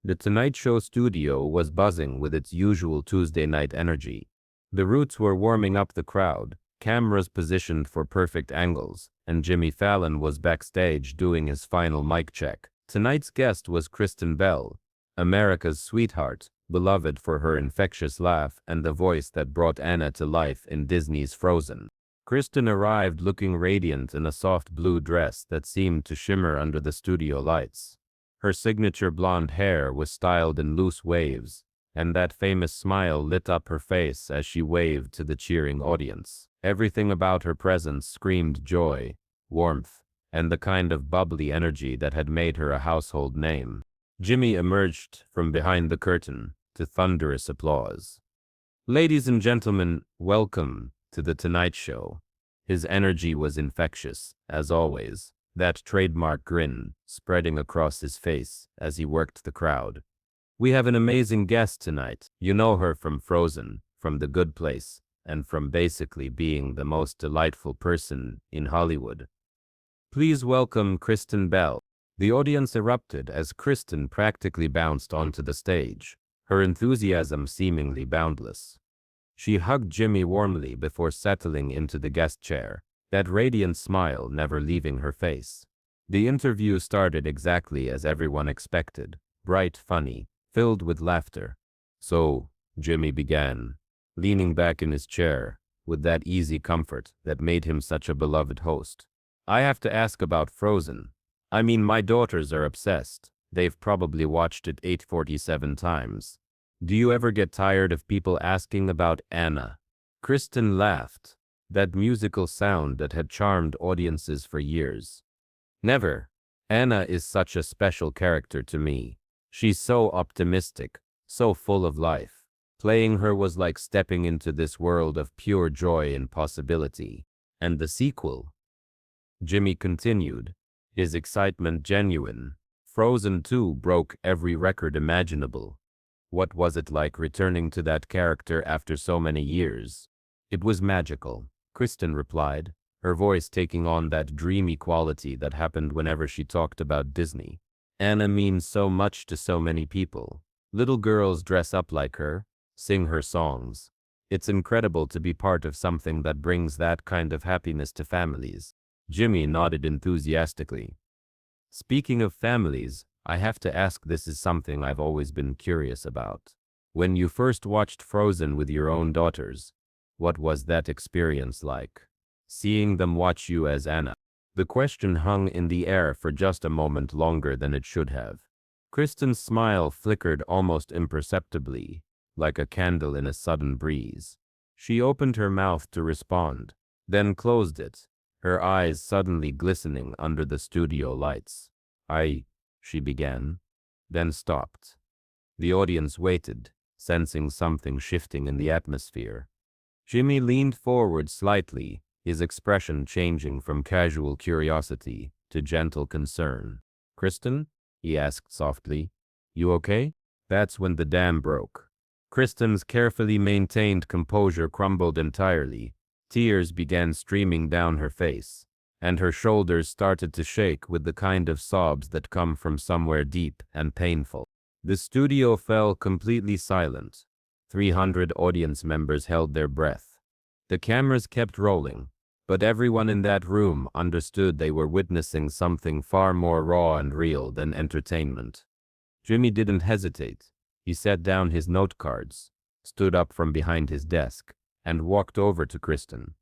The Tonight Show studio was buzzing with its usual Tuesday night energy. The Roots were warming up the crowd, cameras positioned for perfect angles, and Jimmy Fallon was backstage doing his final mic check. Tonight's guest was Kristen Bell, America's sweetheart, beloved for her infectious laugh and the voice that brought Anna to life in Disney's Frozen. Kristen arrived looking radiant in a soft blue dress that seemed to shimmer under the studio lights. Her signature blonde hair was styled in loose waves, and that famous smile lit up her face as she waved to the cheering audience. Everything about her presence screamed joy, warmth, and the kind of bubbly energy that had made her a household name. Jimmy emerged from behind the curtain to thunderous applause. "Ladies and gentlemen, welcome to The Tonight Show." His energy was infectious, as always, that trademark grin spreading across his face as he worked the crowd. "We have an amazing guest tonight. You know her from Frozen, from The Good Place, and from basically being the most delightful person in Hollywood. Please welcome Kristen Bell." The audience erupted as Kristen practically bounced onto the stage, her enthusiasm seemingly boundless. She hugged Jimmy warmly before settling into the guest chair, that radiant smile never leaving her face. The interview started exactly as everyone expected, bright, funny, filled with laughter. "So," Jimmy began, leaning back in his chair, with that easy comfort that made him such a beloved host. "I have to ask about Frozen. I mean, my daughters are obsessed. They've probably watched it 847 times. Do you ever get tired of people asking about Anna?" Kristen laughed, that musical sound that had charmed audiences for years. "Never. Anna is such a special character to me. She's so optimistic, so full of life. Playing her was like stepping into this world of pure joy and possibility." "And the sequel?" Jimmy continued, his excitement genuine. "Frozen 2 broke every record imaginable. What was it like returning to that character after so many years?" "It was magical," Kristen replied, her voice taking on that dreamy quality that happened whenever she talked about Disney. "Anna means so much to so many people. Little girls dress up like her, sing her songs. It's incredible to be part of something that brings that kind of happiness to families." Jimmy nodded enthusiastically. "Speaking of families, I have to ask, this is something I've always been curious about. When you first watched Frozen with your own daughters, what was that experience like? Seeing them watch you as Anna?" The question hung in the air for just a moment longer than it should have. Kristen's smile flickered almost imperceptibly, like a candle in a sudden breeze. She opened her mouth to respond, then closed it, her eyes suddenly glistening under the studio lights. She began, then stopped. The audience waited, sensing something shifting in the atmosphere. Jimmy leaned forward slightly, his expression changing from casual curiosity to gentle concern. "Kristen?" he asked softly. "You okay?" That's when the dam broke. Kristen's carefully maintained composure crumbled entirely. Tears began streaming down her face, and her shoulders started to shake with the kind of sobs that come from somewhere deep and painful. The studio fell completely silent. 300 audience members held their breath. The cameras kept rolling, but everyone in that room understood they were witnessing something far more raw and real than entertainment. Jimmy didn't hesitate. He set down his note cards, stood up from behind his desk, and walked over to Kristen.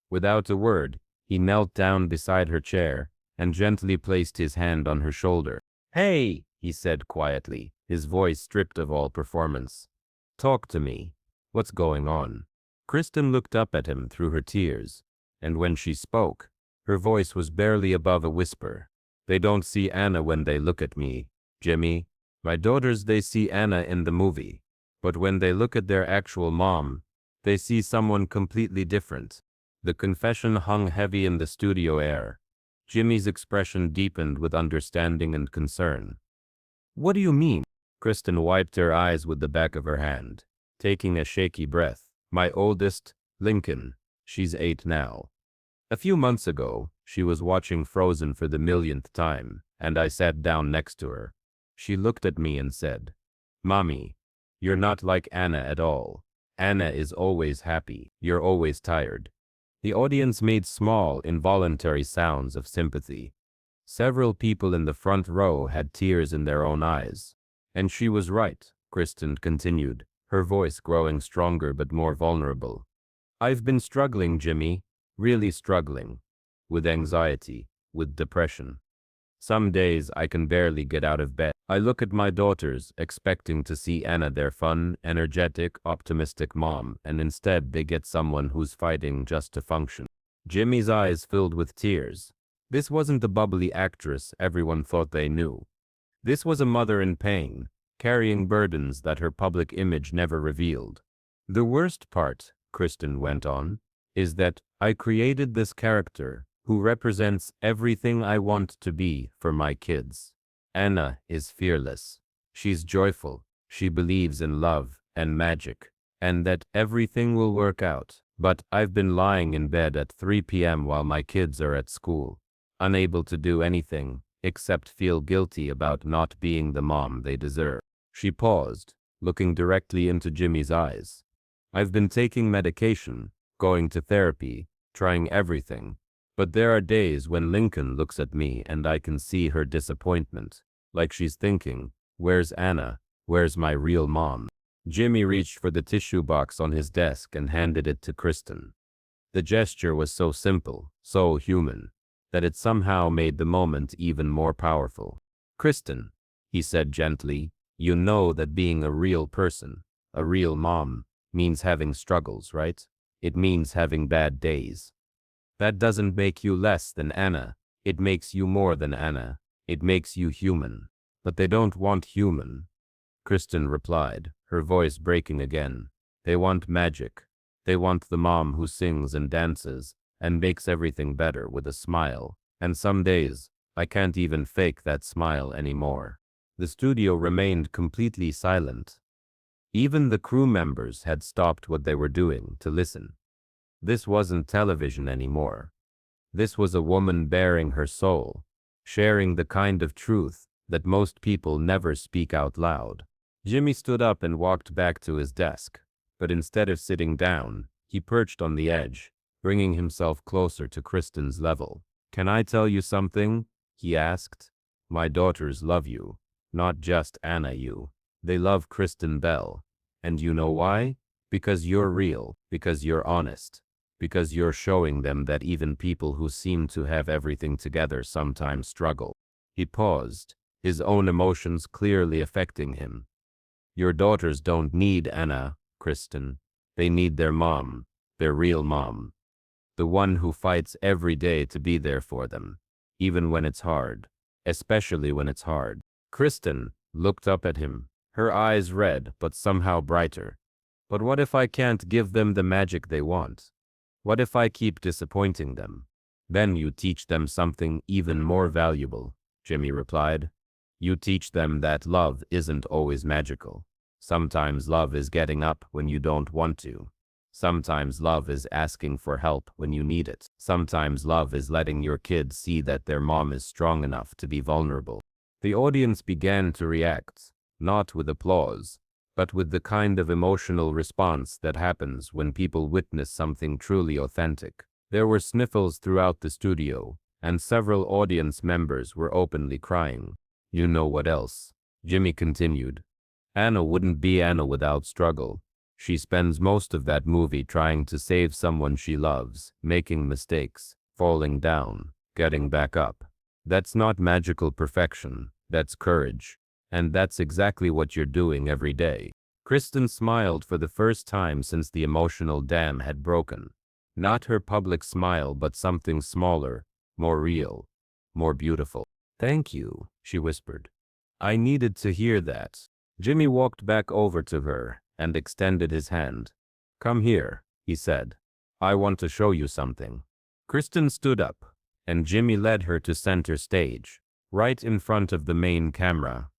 Without a word, he knelt down beside her chair and gently placed his hand on her shoulder. "Hey," he said quietly, his voice stripped of all performance. "Talk to me. What's going on?" Kristen looked up at him through her tears, and when she spoke, her voice was barely above a whisper. "They don't see Anna when they look at me, Jimmy. My daughters, they see Anna in the movie. But when they look at their actual mom, they see someone completely different." The confession hung heavy in the studio air. Jimmy's expression deepened with understanding and concern. "What do you mean?" Kristen wiped her eyes with the back of her hand, taking a shaky breath. "My oldest, Lincoln, she's 8 now. A few months ago, she was watching Frozen for the millionth time, and I sat down next to her. She looked at me and said, "Mommy, you're not like Anna at all. Anna is always happy. You're always tired." The audience made small, involuntary sounds of sympathy. Several people in the front row had tears in their own eyes. "And she was right," Kristen continued, her voice growing stronger but more vulnerable. "I've been struggling, Jimmy, really struggling. With anxiety, with depression. Some days I can barely get out of bed. I look at my daughters, expecting to see Anna, their fun, energetic, optimistic mom, and instead they get someone who's fighting just to function." Jimmy's eyes filled with tears. This wasn't the bubbly actress everyone thought they knew. This was a mother in pain, carrying burdens that her public image never revealed. "The worst part," Kristen went on, "is that I created this character who represents everything I want to be for my kids. Anna is fearless. She's joyful. She believes in love and magic, and that everything will work out. But I've been lying in bed at 3 p.m. while my kids are at school, unable to do anything except feel guilty about not being the mom they deserve." She paused, looking directly into Jimmy's eyes. "I've been taking medication, going to therapy, trying everything. But there are days when Lincoln looks at me and I can see her disappointment, like she's thinking, 'Where's Anna? Where's my real mom?'" Jimmy reached for the tissue box on his desk and handed it to Kristen. The gesture was so simple, so human, that it somehow made the moment even more powerful. "Kristen," he said gently, "you know that being a real person, a real mom, means having struggles, right? It means having bad days. That doesn't make you less than Anna. It makes you more than Anna. It makes you human." "But they don't want human," Kristen replied, her voice breaking again. "They want magic. They want the mom who sings and dances and makes everything better with a smile. And some days, I can't even fake that smile anymore." The studio remained completely silent. Even the crew members had stopped what they were doing to listen. This wasn't television anymore. This was a woman bearing her soul, sharing the kind of truth that most people never speak out loud. Jimmy stood up and walked back to his desk, but instead of sitting down, he perched on the edge, bringing himself closer to Kristen's level. "Can I tell you something?" he asked. "My daughters love you, not just Anna you. They love Kristen Bell. And you know why? Because you're real, because you're honest. Because you're showing them that even people who seem to have everything together sometimes struggle." He paused, his own emotions clearly affecting him. "Your daughters don't need Anna, Kristen. They need their mom, their real mom. The one who fights every day to be there for them, even when it's hard, especially when it's hard." Kristen looked up at him, her eyes red but somehow brighter. "But what if I can't give them the magic they want? What if I keep disappointing them?" "Then you teach them something even more valuable," Jimmy replied. "You teach them that love isn't always magical. Sometimes love is getting up when you don't want to. Sometimes love is asking for help when you need it. Sometimes love is letting your kids see that their mom is strong enough to be vulnerable." The audience began to react, not with applause, but with the kind of emotional response that happens when people witness something truly authentic. There were sniffles throughout the studio, and several audience members were openly crying. "You know what else?" Jimmy continued. "Anna wouldn't be Anna without struggle. She spends most of that movie trying to save someone she loves, making mistakes, falling down, getting back up. That's not magical perfection, that's courage. And that's exactly what you're doing every day." Kristen smiled for the first time since the emotional dam had broken. Not her public smile, but something smaller, more real, more beautiful. "Thank you," she whispered. "I needed to hear that." Jimmy walked back over to her and extended his hand. "Come here," he said. "I want to show you something." Kristen stood up, and Jimmy led her to center stage, right in front of the main camera.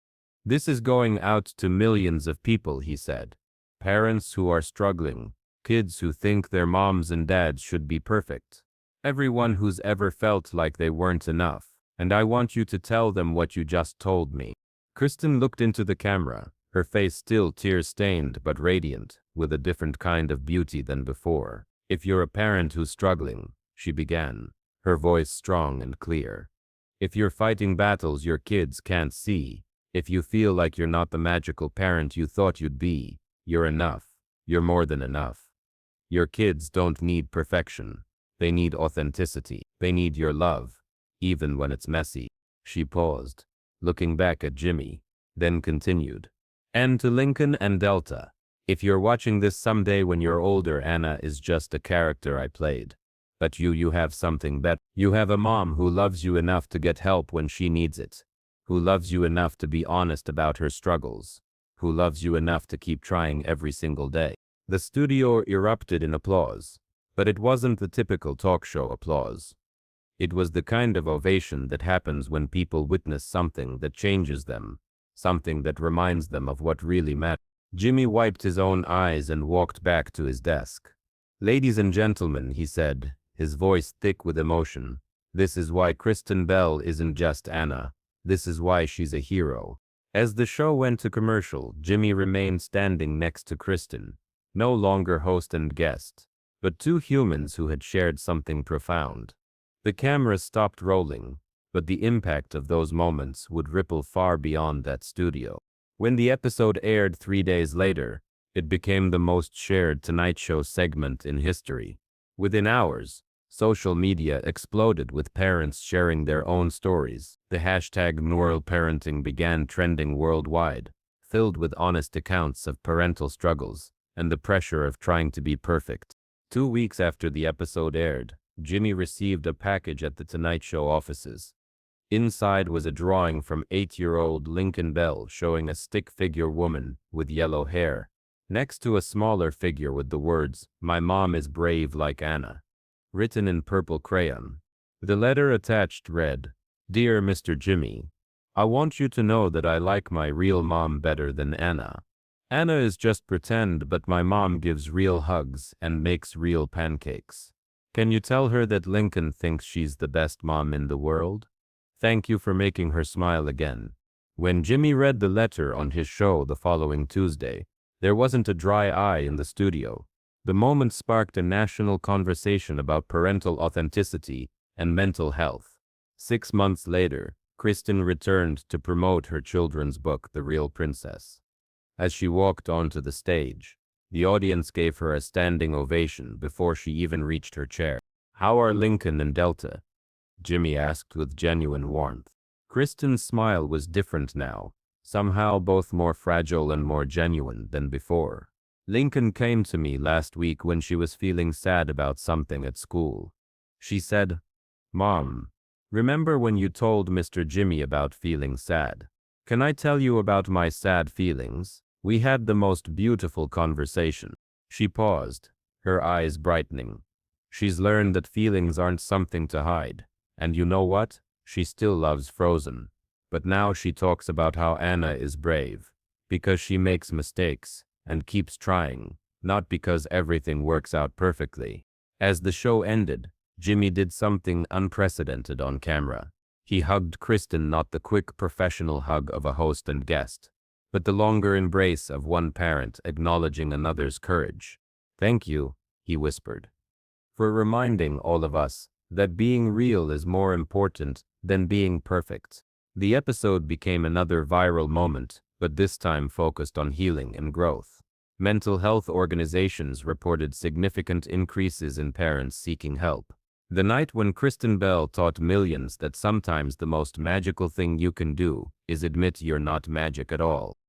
"This is going out to millions of people," he said. "Parents who are struggling, kids who think their moms and dads should be perfect, everyone who's ever felt like they weren't enough. And I want you to tell them what you just told me. Kristen looked into the camera, her face still tear-stained but radiant, with a different kind of beauty than before. "If you're a parent who's struggling," she began, her voice strong and clear. "If you're fighting battles your kids can't see, if you feel like you're not the magical parent you thought you'd be, you're enough. You're more than enough. Your kids don't need perfection. They need authenticity. They need your love, even when it's messy." She paused, looking back at Jimmy, then continued. "And to Lincoln and Delta, if you're watching this someday when you're older, Anna is just a character I played. But you have something better. You have a mom who loves you enough to get help when she needs it, who loves you enough to be honest about her struggles, who loves you enough to keep trying every single day." The studio erupted in applause, but it wasn't the typical talk show applause. It was the kind of ovation that happens when people witness something that changes them, something that reminds them of what really matters. Jimmy wiped his own eyes and walked back to his desk. "Ladies and gentlemen," he said, his voice thick with emotion, "this is why Kristen Bell isn't just Anna. This is why she's a hero." As the show went to commercial, Jimmy remained standing next to Kristen, no longer host and guest, but two humans who had shared something profound. The cameras stopped rolling, but the impact of those moments would ripple far beyond that studio. When the episode aired 3 days later, it became the most shared Tonight Show segment in history. Within hours, social media exploded with parents sharing their own stories. The hashtag #NormalParenting began trending worldwide, filled with honest accounts of parental struggles and the pressure of trying to be perfect. 2 weeks after the episode aired, Jimmy received a package at the Tonight Show offices. Inside was a drawing from 8-year-old Lincoln Bell showing a stick figure woman with yellow hair, next to a smaller figure with the words, "My mom is brave like Anna," written in purple crayon. The letter attached read, "Dear Mr. Jimmy, I want you to know that I like my real mom better than Anna. Anna is just pretend, but my mom gives real hugs and makes real pancakes. Can you tell her that Lincoln thinks she's the best mom in the world? Thank you for making her smile again." When Jimmy read the letter on his show the following Tuesday, there wasn't a dry eye in the studio. The moment sparked a national conversation about parental authenticity and mental health. 6 months later, Kristen returned to promote her children's book, The Real Princess. As she walked onto the stage, the audience gave her a standing ovation before she even reached her chair. "How are Lincoln and Delta?" Jimmy asked with genuine warmth. Kristen's smile was different now, somehow both more fragile and more genuine than before. "Lincoln came to me last week when she was feeling sad about something at school. She said, 'Mom, remember when you told Mr. Jimmy about feeling sad? Can I tell you about my sad feelings?' We had the most beautiful conversation." She paused, her eyes brightening. She's learned that feelings aren't something to hide. And you know what? She still loves Frozen. But now she talks about how Anna is brave, because she makes mistakes and keeps trying, not because everything works out perfectly. As the show ended, Jimmy did something unprecedented on camera. He hugged Kristen, not the quick professional hug of a host and guest, but the longer embrace of one parent acknowledging another's courage. "Thank you," he whispered, "for reminding all of us that being real is more important than being perfect." The episode became another viral moment, but this time focused on healing and growth. Mental health organizations reported significant increases in parents seeking help. The night when Kristen Bell taught millions that sometimes the most magical thing you can do is admit you're not magic at all.